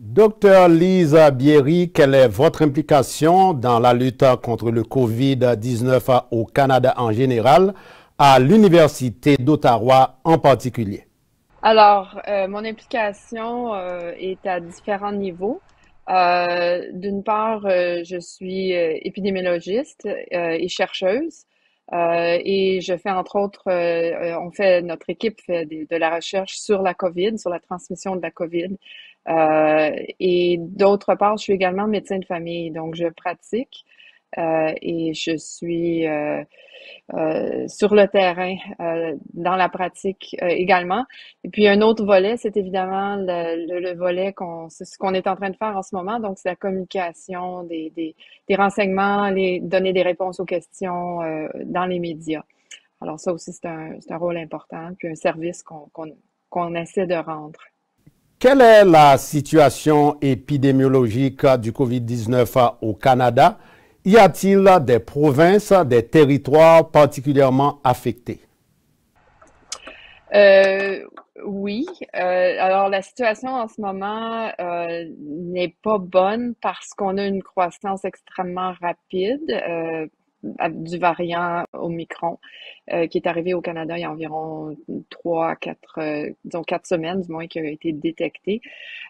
Docteur Lise Bierry, quelle est votre implication dans la lutte contre le COVID-19 au Canada en général, à l'Université d'Ottawa en particulier? Alors, mon implication est à différents niveaux. D'une part, je suis épidémiologiste et chercheuse. Et je fais entre autres, notre équipe fait de la recherche sur la COVID, sur la transmission de la COVID. Et d'autre part, je suis également médecin de famille, donc je pratique et je suis sur le terrain, dans la pratique également. Et puis un autre volet, c'est évidemment le volet c'est ce qu'on est en train de faire en ce moment, donc c'est la communication, des renseignements, donner des réponses aux questions dans les médias. Alors ça aussi, c'est un rôle important, puis un service qu'on essaie de rendre. Quelle est la situation épidémiologique du COVID-19 au Canada? Y a-t-il des provinces, des territoires particulièrement affectés? Oui. Alors la situation en ce moment n'est pas bonne parce qu'on a une croissance extrêmement rapide du variant Omicron qui est arrivé au Canada il y a environ 4 semaines du moins qui a été détecté.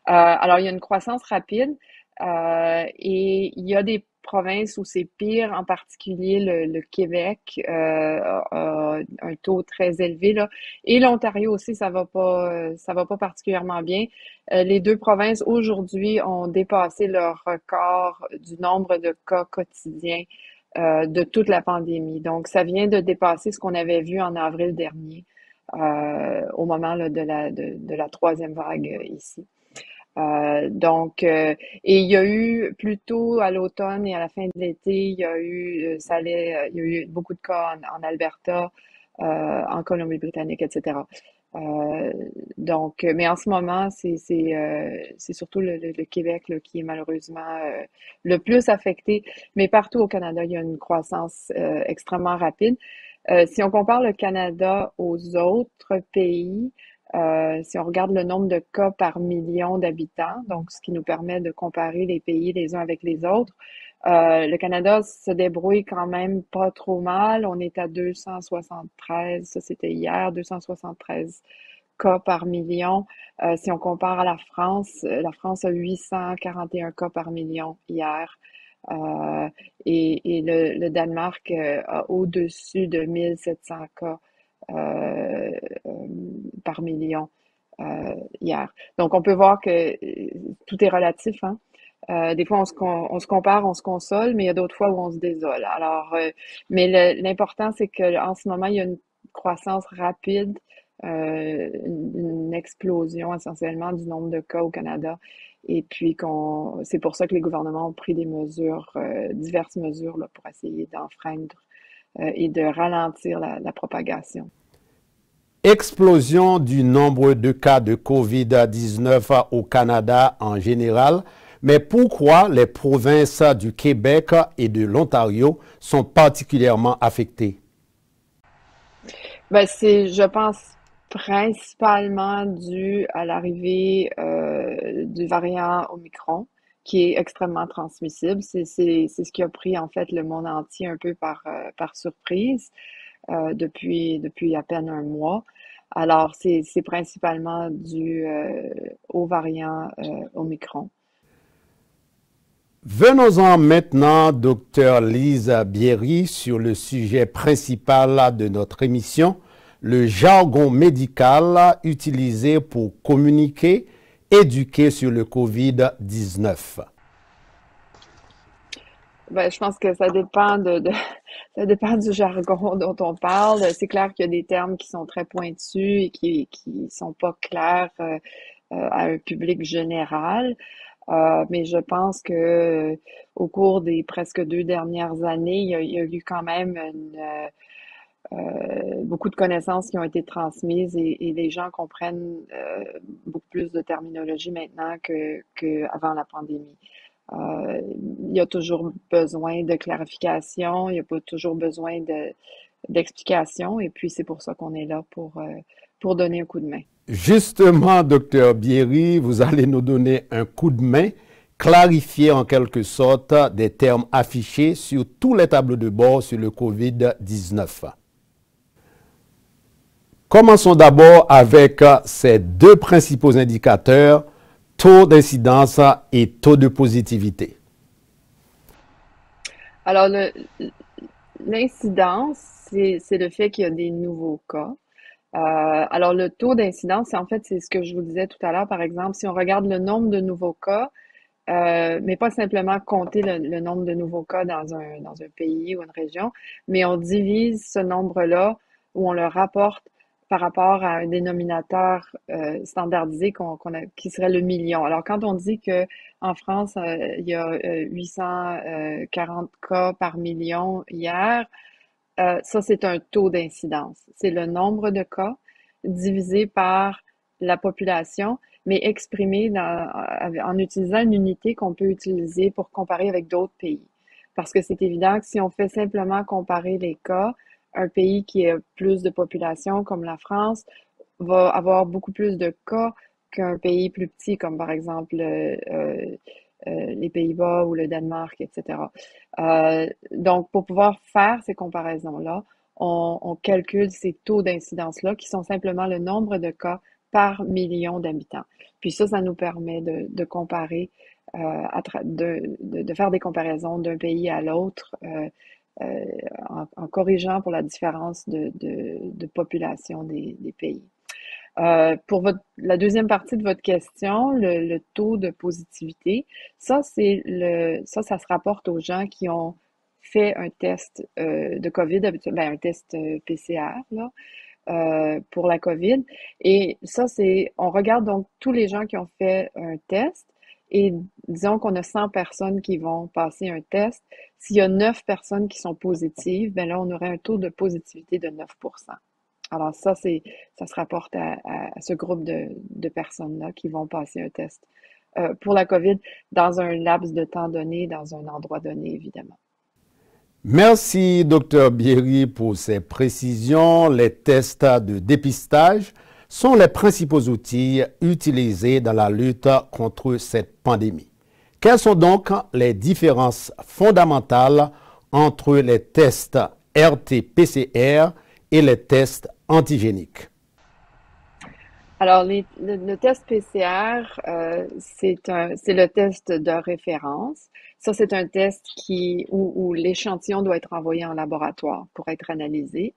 Alors il y a une croissance rapide et il y a des provinces où c'est pire, en particulier le Québec a un taux très élevé là, et l'Ontario aussi ça va pas particulièrement bien. Les deux provinces aujourd'hui ont dépassé leur record du nombre de cas quotidiens de toute la pandémie. Donc ça vient de dépasser ce qu'on avait vu en avril dernier au moment là, de la troisième vague ici. Et il y a eu plutôt à l'automne et à la fin de l'été, il y a eu, il y a eu beaucoup de cas en Alberta, en Colombie-Britannique, etc. Mais en ce moment, c'est surtout le Québec là, qui est malheureusement le plus affecté. Mais partout au Canada, il y a une croissance extrêmement rapide. Si on compare le Canada aux autres pays, si on regarde le nombre de cas par million d'habitants, donc ce qui nous permet de comparer les pays les uns avec les autres, le Canada se débrouille quand même pas trop mal. On est à 273, ça c'était hier, 273 cas par million. Si on compare à la France a 841 cas par million hier. Et le Danemark a au-dessus de 1700 cas euh, euh, par million hier. Donc, on peut voir que tout est relatif, hein. Des fois, on se compare, on se console, mais il y a d'autres fois où on se désole. Alors, mais l'important, c'est qu'en ce moment, il y a une croissance rapide, une explosion essentiellement du nombre de cas au Canada. Et puis, c'est pour ça que les gouvernements ont pris des mesures, diverses mesures là, pour essayer d'enfreindre et de ralentir la propagation. Explosion du nombre de cas de COVID-19 au Canada en général, mais pourquoi les provinces du Québec et de l'Ontario sont particulièrement affectées? Ben, je pense, principalement dû à l'arrivée du variant Omicron, qui est extrêmement transmissible. C'est ce qui a pris en fait le monde entier un peu par surprise depuis à peine un mois. Alors, c'est principalement dû au variant Omicron. Venons-en maintenant, docteur Lise Bierry, sur le sujet principal de notre émission, le jargon médical utilisé pour communiquer, éduquer sur le COVID-19. Ben, je pense que ça dépend ça dépend du jargon dont on parle. C'est clair qu'il y a des termes qui sont très pointus et qui sont pas clairs à un public général. Mais je pense que au cours des presque 2 dernières années, il y a eu quand même beaucoup de connaissances qui ont été transmises et les gens comprennent beaucoup plus de terminologie maintenant que avant la pandémie. Il y a toujours besoin de clarification, il y a pas toujours besoin d'explication, et puis c'est pour ça qu'on est là pour donner un coup de main. Justement, docteur Bierry, vous allez nous donner un coup de main, clarifier en quelque sorte des termes affichés sur tous les tableaux de bord sur le COVID-19. Commençons d'abord avec ces deux principaux indicateurs, taux d'incidence et taux de positivité. Alors, l'incidence, c'est le fait qu'il y a des nouveaux cas. Alors, le taux d'incidence, en fait, c'est ce que je vous disais tout à l'heure. Par exemple, si on regarde le nombre de nouveaux cas, mais pas simplement compter le nombre de nouveaux cas dans un pays ou une région, mais on divise ce nombre-là ou on le rapporte par rapport à un dénominateur standardisé qui serait le million. Alors, quand on dit que en France, il y a 840 cas par million hier, ça, c'est un taux d'incidence. C'est le nombre de cas divisé par la population, mais exprimé en utilisant une unité qu'on peut utiliser pour comparer avec d'autres pays. Parce que c'est évident que si on fait simplement comparer les cas, un pays qui a plus de population, comme la France, va avoir beaucoup plus de cas qu'un pays plus petit, comme par exemple les Pays-Bas ou le Danemark, etc. Donc, pour pouvoir faire ces comparaisons-là, on calcule ces taux d'incidence-là qui sont simplement le nombre de cas par million d'habitants. Puis ça nous permet de comparer, de faire des comparaisons d'un pays à l'autre en corrigeant pour la différence de population des pays. Pour la deuxième partie de votre question, le taux de positivité, ça se rapporte aux gens qui ont fait un test de COVID, un test PCR là, pour la COVID. Et ça, on regarde donc tous les gens qui ont fait un test. Et disons qu'on a 100 personnes qui vont passer un test. S'il y a 9 personnes qui sont positives, ben là, on aurait un taux de positivité de 9%. Alors ça se rapporte à ce groupe de personnes-là qui vont passer un test pour la COVID dans un laps de temps donné, dans un endroit donné, évidemment. Merci, docteur Bierry, pour ces précisions. Les tests de dépistage sont les principaux outils utilisés dans la lutte contre cette pandémie. Quelles sont donc les différences fondamentales entre les tests RT-PCR et les tests antigéniques? Alors, le test PCR, c'est le test de référence. Ça, c'est un test où l'échantillon doit être envoyé en laboratoire pour être analysé.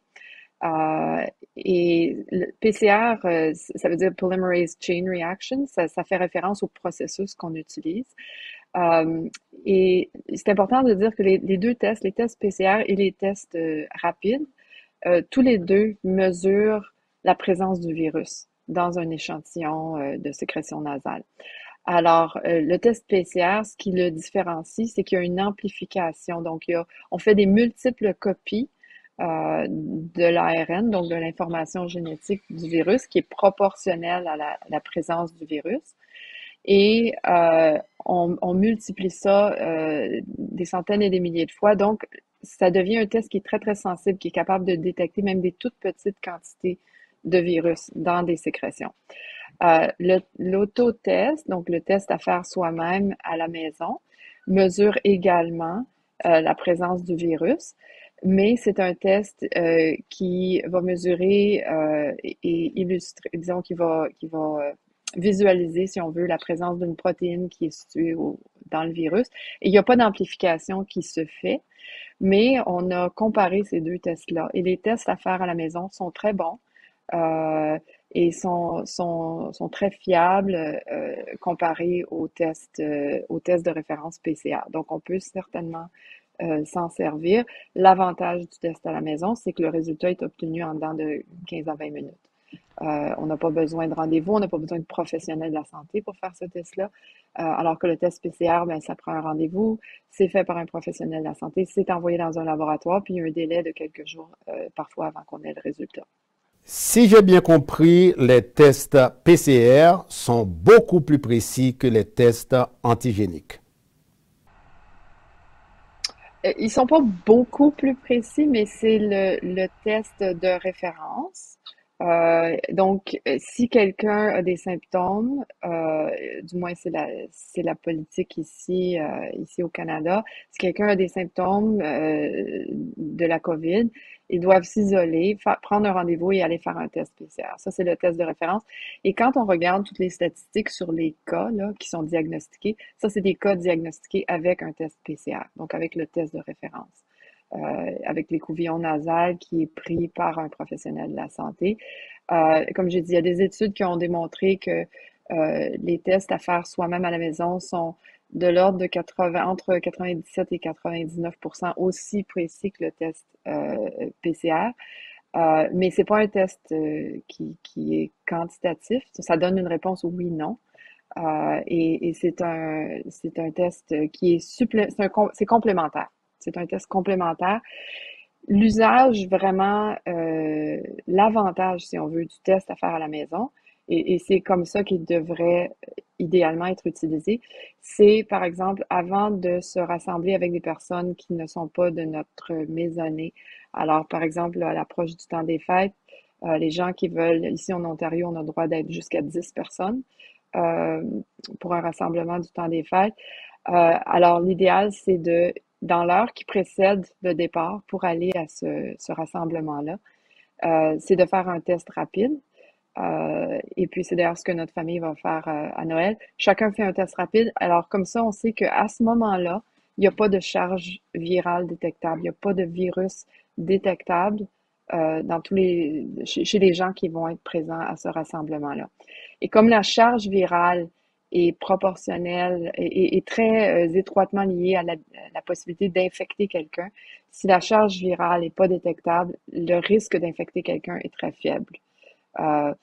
Et le PCR, ça veut dire Polymerase Chain Reaction. Ça fait référence au processus qu'on utilise. Et c'est important de dire que les deux tests, les tests PCR et les tests rapides, tous les deux mesurent la présence du virus dans un échantillon de sécrétion nasale. Alors, le test PCR, ce qui le différencie, c'est qu'il y a une amplification. Donc, on fait des multiples copies de l'ARN, donc de l'information génétique du virus, qui est proportionnelle à la présence du virus. Et on multiplie ça des centaines et des milliers de fois. Donc, ça devient un test qui est très, très sensible, qui est capable de détecter même des toutes petites quantités de virus dans des sécrétions. L'autotest, donc le test à faire soi-même à la maison, mesure également la présence du virus, mais c'est un test qui va mesurer et illustrer, disons, qui va visualiser, si on veut, la présence d'une protéine qui est située dans le virus. Et il n'y a pas d'amplification qui se fait, mais on a comparé ces deux tests-là. Et les tests à faire à la maison sont très bons et sont très fiables comparés aux tests de référence PCR. Donc, on peut certainement s'en servir. L'avantage du test à la maison, c'est que le résultat est obtenu en dedans de 15 à 20 minutes. On n'a pas besoin de rendez-vous, on n'a pas besoin de professionnels de la santé pour faire ce test-là. Alors que le test PCR, ben, ça prend un rendez-vous, c'est fait par un professionnel de la santé, c'est envoyé dans un laboratoire, puis il y a un délai de quelques jours parfois avant qu'on ait le résultat. Si j'ai bien compris, les tests PCR sont beaucoup plus précis que les tests antigéniques. Ils sont pas beaucoup plus précis, mais c'est le test de référence. Donc, si quelqu'un a des symptômes, du moins c'est la politique ici, ici au Canada, si quelqu'un a des symptômes de la COVID, ils doivent s'isoler, prendre un rendez-vous et aller faire un test PCR. Ça, c'est le test de référence. Et quand on regarde toutes les statistiques sur les cas là, qui sont diagnostiqués, ça, c'est des cas diagnostiqués avec un test PCR, donc avec le test de référence, avec l'écouvillon nasal qui est pris par un professionnel de la santé. Comme j'ai dit, il y a des études qui ont démontré que les tests à faire soi-même à la maison sont de l'ordre de 80, entre 97 et 99% aussi précis que le test PCR. Mais c'est pas un test qui est quantitatif. Ça donne une réponse oui/non. Et c'est un test qui est c'est complémentaire. C'est un test complémentaire. L'usage vraiment, l'avantage, si on veut, du test à faire à la maison, et c'est comme ça qu'il devrait idéalement être utilisé, c'est par exemple avant de se rassembler avec des personnes qui ne sont pas de notre maisonnée. Alors, par exemple, à l'approche du temps des fêtes, les gens qui veulent, ici en Ontario, on a le droit d'être jusqu'à 10 personnes euh, pour un rassemblement du temps des fêtes. Alors, l'idéal, c'est dans l'heure qui précède le départ pour aller à ce rassemblement-là, c'est de faire un test rapide. Et puis, c'est d'ailleurs ce que notre famille va faire à Noël. Chacun fait un test rapide. Alors, comme ça, on sait qu'à ce moment-là, il n'y a pas de charge virale détectable, il n'y a pas de virus détectable chez les gens qui vont être présents à ce rassemblement-là. Et comme la charge virale est proportionnelle et très étroitement liée à la possibilité d'infecter quelqu'un, si la charge virale n'est pas détectable, le risque d'infecter quelqu'un est très faible. Euh,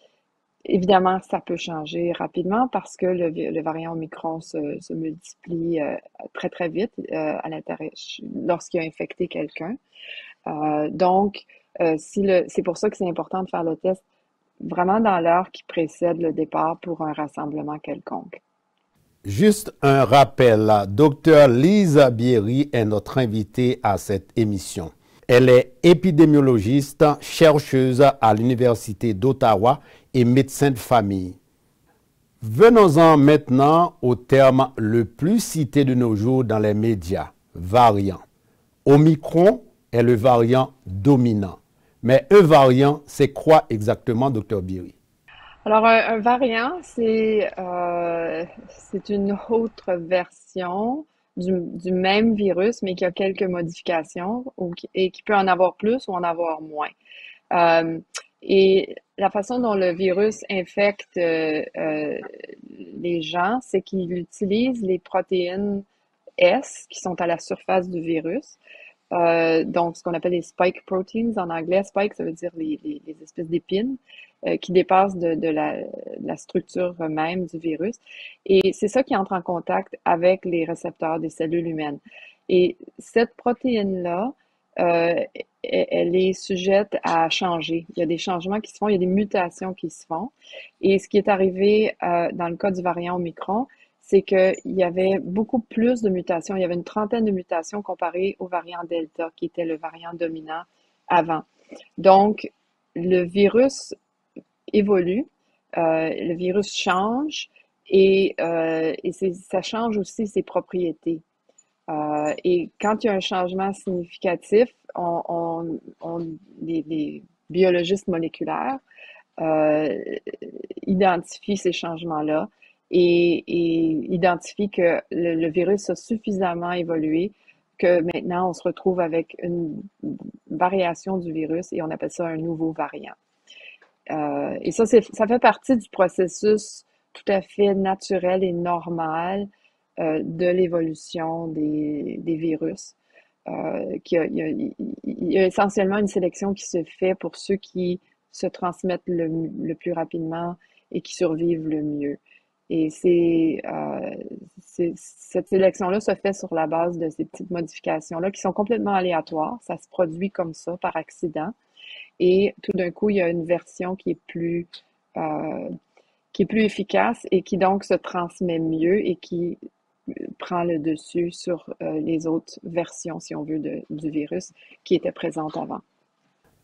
Évidemment, ça peut changer rapidement parce que le variant Omicron se multiplie très, très vite à l'intérieur lorsqu'il a infecté quelqu'un. Donc, c'est pour ça que c'est important de faire le test vraiment dans l'heure qui précède le départ pour un rassemblement quelconque. Juste un rappel, Dr Lisa Bierry est notre invitée à cette émission. Elle est épidémiologiste, chercheuse à l'Université d'Ottawa et médecin de famille. Venons-en maintenant au terme le plus cité de nos jours dans les médias, variant. Omicron est le variant dominant. Mais un variant, c'est quoi exactement, Dr Bierry? Alors, un variant, c'est une autre version du même virus, mais qui a quelques modifications et qui peut en avoir plus ou en avoir moins. Euh, et la façon dont le virus infecte les gens, c'est qu'il utilise les protéines S qui sont à la surface du virus. Donc, ce qu'on appelle les spike proteins en anglais. Spike, ça veut dire les espèces d'épines qui dépassent la structure même du virus. Et c'est ça qui entre en contact avec les récepteurs des cellules humaines. Et cette protéine-là, elle est sujette à changer. Il y a des changements qui se font, il y a des mutations qui se font. Et ce qui est arrivé dans le cas du variant Omicron, c'est qu'il y avait beaucoup plus de mutations. Il y avait une trentaine de mutations comparées au variant Delta, qui était le variant dominant avant. Donc, le virus évolue, le virus change et ça change aussi ses propriétés. Et quand il y a un changement significatif, les biologistes moléculaires euh, identifient ces changements-là et identifient que le virus a suffisamment évolué que maintenant on se retrouve avec une variation du virus et on appelle ça un nouveau variant. Et ça fait partie du processus tout à fait naturel et normal de l'évolution des virus. Il y a essentiellement une sélection qui se fait pour ceux qui se transmettent le plus rapidement et qui survivent le mieux. Et cette sélection-là se fait sur la base de ces petites modifications-là qui sont complètement aléatoires. Ça se produit comme ça par accident. Et tout d'un coup, il y a une version euh, qui est plus efficace et qui donc se transmet mieux et qui prend le dessus sur les autres versions, si on veut, du virus qui étaient présentes avant.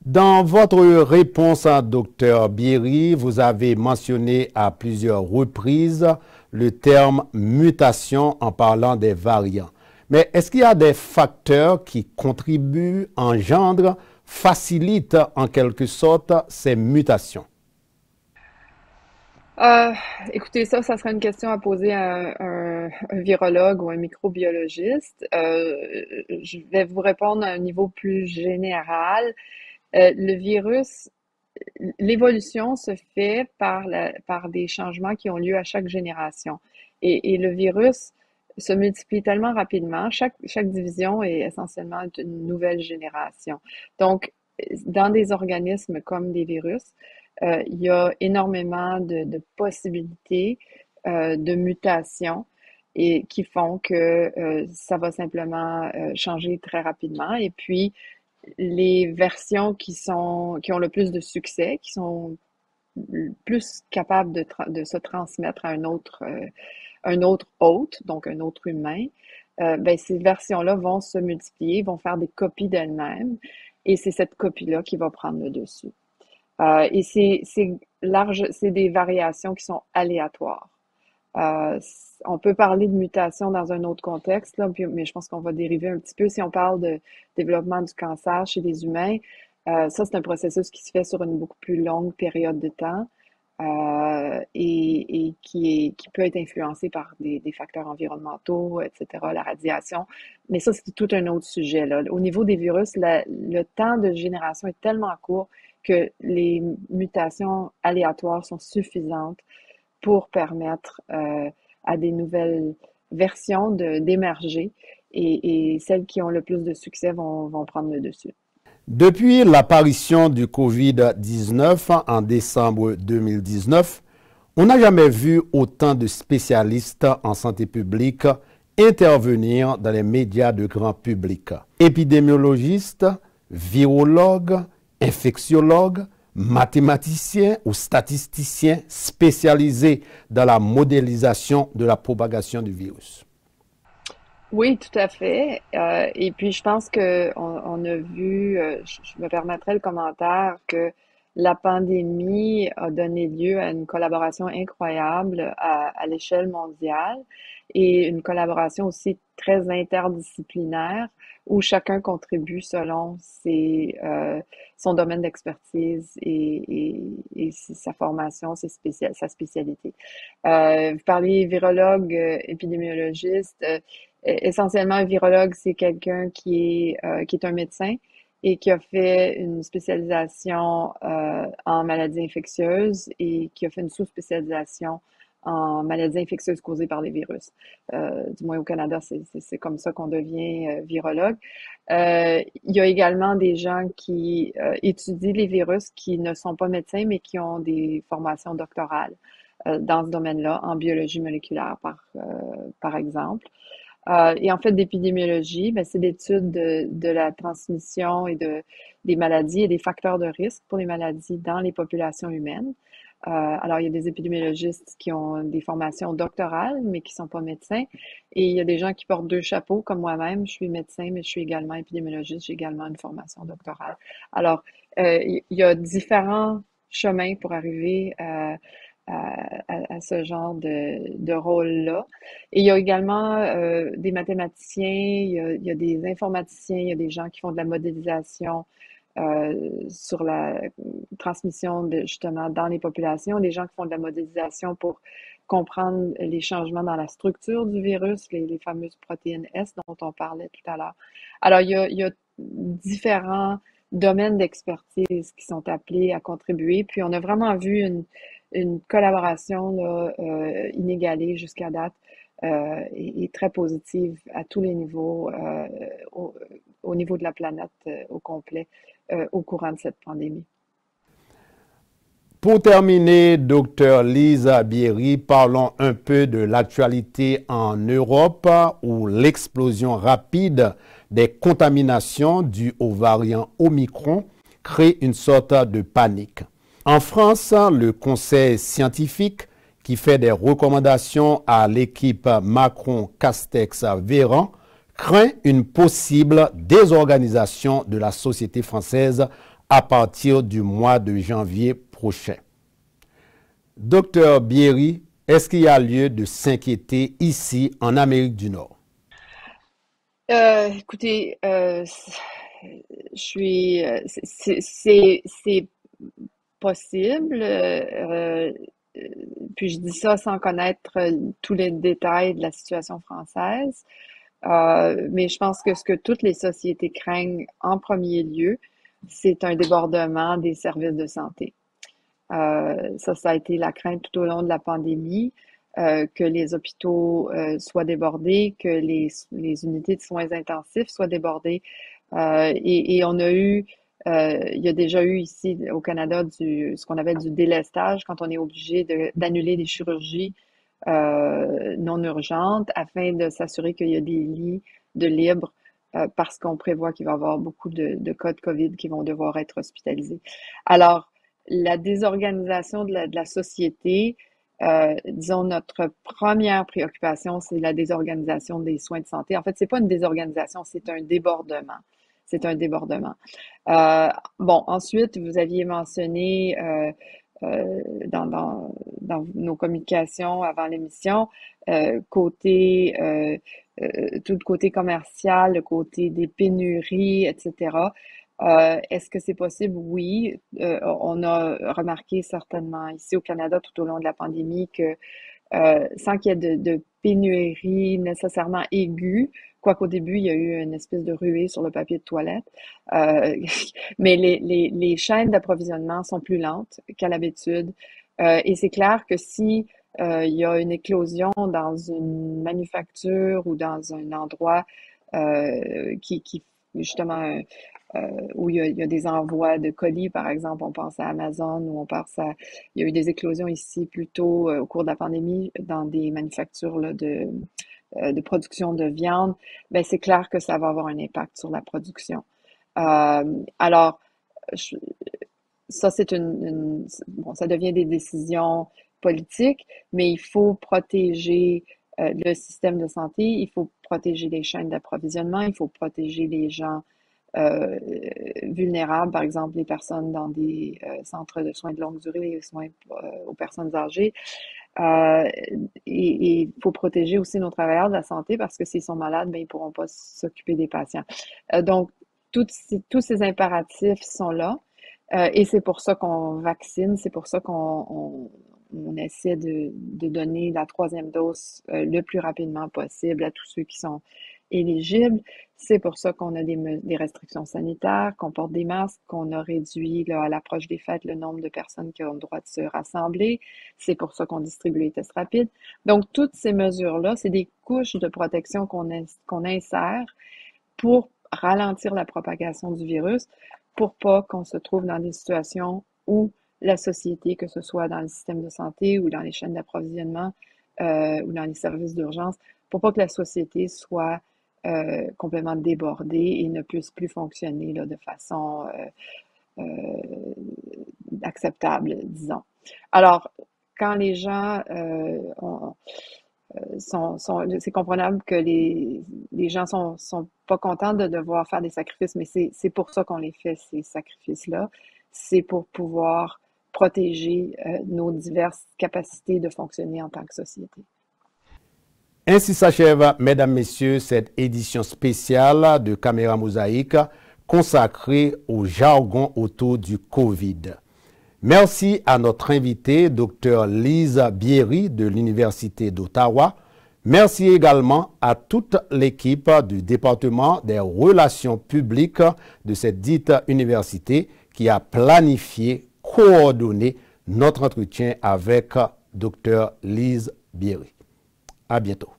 Dans votre réponse à Dr Bierry, vous avez mentionné à plusieurs reprises le terme mutation en parlant des variants. Mais est-ce qu'il y a des facteurs qui contribuent, engendrent, facilitent en quelque sorte ces mutations? Écoutez, ça serait une question à poser à un virologue ou un microbiologiste. Je vais vous répondre à un niveau plus général. Le virus, l'évolution se fait par des changements qui ont lieu à chaque génération. Et le virus se multiplie tellement rapidement. Chaque division est essentiellement une nouvelle génération. Donc, dans des organismes comme des virus, il y a énormément de possibilités de mutations et qui font que ça va simplement changer très rapidement. Et puis, les versions qui ont le plus de succès, qui sont plus capables de se transmettre à un autre hôte, donc un autre humain, ben, ces versions-là vont se multiplier, vont faire des copies d'elles-mêmes, et c'est cette copie-là qui va prendre le dessus. Et c'est des variations qui sont aléatoires. On peut parler de mutation dans un autre contexte, là, mais je pense qu'on va dériver un petit peu. Si on parle de développement du cancer chez les humains, ça, c'est un processus qui se fait sur une beaucoup plus longue période de temps et qui peut être influencé par des facteurs environnementaux, etc., la radiation. Mais ça, c'est tout un autre sujet, là. Au niveau des virus, le temps de génération est tellement court que les mutations aléatoires sont suffisantes pour permettre à des nouvelles versions d'émerger et celles qui ont le plus de succès vont prendre le dessus. Depuis l'apparition du COVID-19 en décembre 2019, on n'a jamais vu autant de spécialistes en santé publique intervenir dans les médias de grand public. Épidémiologistes, virologues, infectiologues, mathématiciens ou statisticiens spécialisés dans la modélisation de la propagation du virus. Oui, tout à fait. Et puis, je pense on a vu, je me permettrai le commentaire, que la pandémie a donné lieu à une collaboration incroyable à l'échelle mondiale et une collaboration aussi très interdisciplinaire où chacun contribue selon son domaine d'expertise et sa formation, sa spécialité. Vous parliez virologue, épidémiologiste. Essentiellement, un virologue, c'est quelqu'un qui est un médecin et qui a fait une spécialisation en maladies infectieuses et qui a fait une sous-spécialisation en maladies infectieuses causées par les virus. Du moins au Canada, c'est comme ça qu'on devient virologue. Il y a également des gens qui étudient les virus qui ne sont pas médecins, mais qui ont des formations doctorales dans ce domaine-là, en biologie moléculaire, par exemple. Et en fait, d'épidémiologie, ben, c'est l'étude de la transmission et des maladies et des facteurs de risque pour les maladies dans les populations humaines. Alors, il y a des épidémiologistes qui ont des formations doctorales, mais qui sont pas médecins. Et il y a des gens qui portent deux chapeaux, comme moi-même. Je suis médecin, mais je suis également épidémiologiste. J'ai également une formation doctorale. Alors, il y a différents chemins pour arriver à ce genre de rôle-là. Et il y a également des mathématiciens, il y a des informaticiens, il y a des gens qui font de la modélisation sur la transmission justement dans les populations, des gens qui font de la modélisation pour comprendre les changements dans la structure du virus, les fameuses protéines S dont on parlait tout à l'heure. Alors, il y a différents domaines d'expertise qui sont appelés à contribuer. Puis, on a vraiment vu une collaboration là, inégalée jusqu'à date et très positive à tous les niveaux, au niveau de la planète au complet, au courant de cette pandémie. Pour terminer, Dr Lisa Bierry, parlons un peu de l'actualité en Europe où l'explosion rapide des contaminations dues au variant Omicron crée une sorte de panique. En France, le conseil scientifique qui fait des recommandations à l'équipe Macron-Castex-Véran, craint une possible désorganisation de la société française à partir du mois de janvier prochain. Docteur Bierry, est-ce qu'il y a lieu de s'inquiéter ici en Amérique du Nord? Écoutez, c'est possible. Puis je dis ça sans connaître tous les détails de la situation française. Mais je pense que ce que toutes les sociétés craignent en premier lieu, c'est un débordement des services de santé. Ça a été la crainte tout au long de la pandémie, que les hôpitaux soient débordés, que les unités de soins intensifs soient débordées. Et on a eu, il y a déjà eu ici au Canada ce qu'on appelle du délestage, quand on est obligé d'annuler des chirurgies non urgentes afin de s'assurer qu'il y a des lits de libre parce qu'on prévoit qu'il va y avoir beaucoup de cas de COVID qui vont devoir être hospitalisés. Alors, la désorganisation de la société, disons, notre première préoccupation, c'est la désorganisation des soins de santé. En fait, c'est pas une désorganisation, c'est un débordement. C'est un débordement. Bon, ensuite, vous aviez mentionné dans nos communications avant l'émission, tout le côté commercial, le côté des pénuries, etc. Est-ce que c'est possible? Oui. On a remarqué certainement ici au Canada tout au long de la pandémie que sans qu'il y ait de pénurie nécessairement aiguë, quoiqu'au début, il y a eu une espèce de ruée sur le papier de toilette. Mais les chaînes d'approvisionnement sont plus lentes qu'à l'habitude. Et c'est clair que si il y a une éclosion dans une manufacture ou dans un endroit qui justement où il y a des envois de colis, par exemple, on pense à Amazon ou on pense à... Il y a eu des éclosions ici plutôt au cours de la pandémie dans des manufactures là, de production de viande. Ben c'est clair que ça va avoir un impact sur la production. Alors, ça c'est bon, ça devient des décisions politiques, mais il faut protéger le système de santé, il faut protéger les chaînes d'approvisionnement, il faut protéger les gens vulnérables, par exemple les personnes dans des centres de soins de longue durée, les soins aux personnes âgées. Et il faut protéger aussi nos travailleurs de la santé parce que s'ils sont malades, ben, ils ne pourront pas s'occuper des patients. Donc, tous ces impératifs sont là. Et c'est pour ça qu'on vaccine, c'est pour ça qu'on essaie de donner la 3e dose le plus rapidement possible à tous ceux qui sont éligibles. C'est pour ça qu'on a des restrictions sanitaires, qu'on porte des masques, qu'on a réduit là, à l'approche des fêtes le nombre de personnes qui ont le droit de se rassembler. C'est pour ça qu'on distribue les tests rapides. Donc, toutes ces mesures-là, c'est des couches de protection qu'on insère pour ralentir la propagation du virus, pour pas qu'on se trouve dans des situations où la société, que ce soit dans le système de santé ou dans les chaînes d'approvisionnement ou dans les services d'urgence, pour pas que la société soit complètement débordée et ne puisse plus fonctionner là, de façon acceptable, disons. Alors, quand les gens c'est comprenable que les gens sont pas contents de devoir faire des sacrifices, mais c'est pour ça qu'on les fait, ces sacrifices-là. C'est pour pouvoir protéger nos diverses capacités de fonctionner en tant que société. Ainsi s'achève, mesdames, messieurs, cette édition spéciale de Caméra Mosaïque consacrée au jargon autour du COVID. Merci à notre invitée, Dr Lise Bierry de l'Université d'Ottawa. Merci également à toute l'équipe du département des relations publiques de cette dite université qui a planifié, coordonné notre entretien avec Dr Lise Bierry. À bientôt.